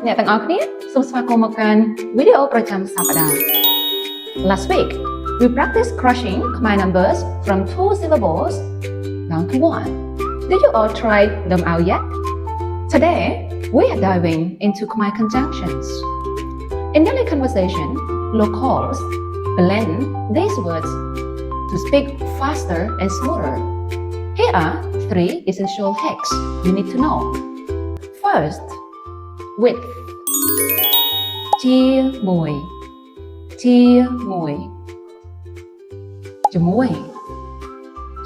អ្នកទាំងអស់គ្នាសូមស្វាគមន៍មកកាន់វីដេអូប្រចាំសប្តាហ៍ Last week we practiced crushing Khmer numbers from 2 syllables down to 1. Did you all try them out yet? Today we are diving into Khmer conjunctions. In daily conversation, locals blend these words to speak faster and smoother. Here are 3 essential hacks you need to know. First, with ជ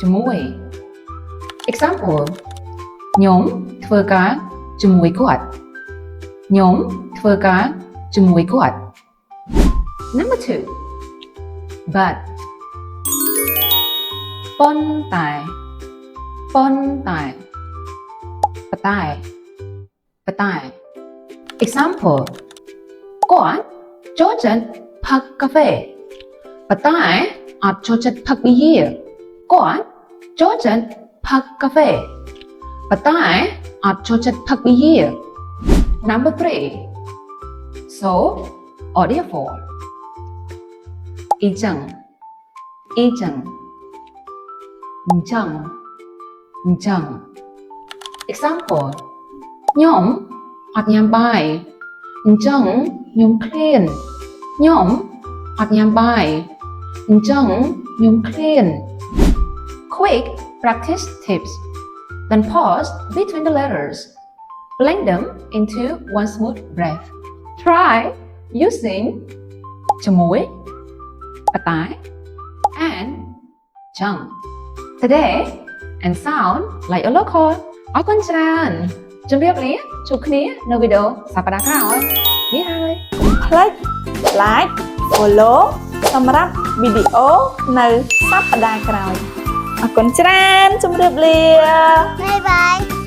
ាមួយ Example ខ្ញុំធ្វើការជាមួយគាត់ Number 2 but ប៉ុន្តែ Example គាត់ចូលចិត្តផឹកកាហ្វេប៉ុន្តែអត់ចូលចិត្តផឹកប៊ីយាគាត់ចូលចិត្តផឹកកាហ្វេប៉ុន្តែអត់ចូលចិត្តផឹកប៊ីយា Number 3 so or therefore អ៊ីចឹងអញ្ចឹង Example ខ្ញុំអត់ញ៉ាំបាយអញ្ចឹងខ្ញុំឃ្លានខ្ញុំអត់ញ៉ាំបាយអញ្ចឹងខ្ញុំឃ្លាន Quick practice tips. Then pause between the letters. Blend them into one smooth breath. Try using ជាមួយ ប៉ុន្តែ and ចឹង Today and sound like a local. អរគុណច្រើនជម្រាបលាជួបគ្នានៅវីដេអូសប្តាហ៍ក្រោយនេះហើយកុំភ្លេច like follow សម្រាប់វីដេអូនៅសប្តាហ៍ក្រោយអរគុណច្រើនជម្រាបលា Bye bye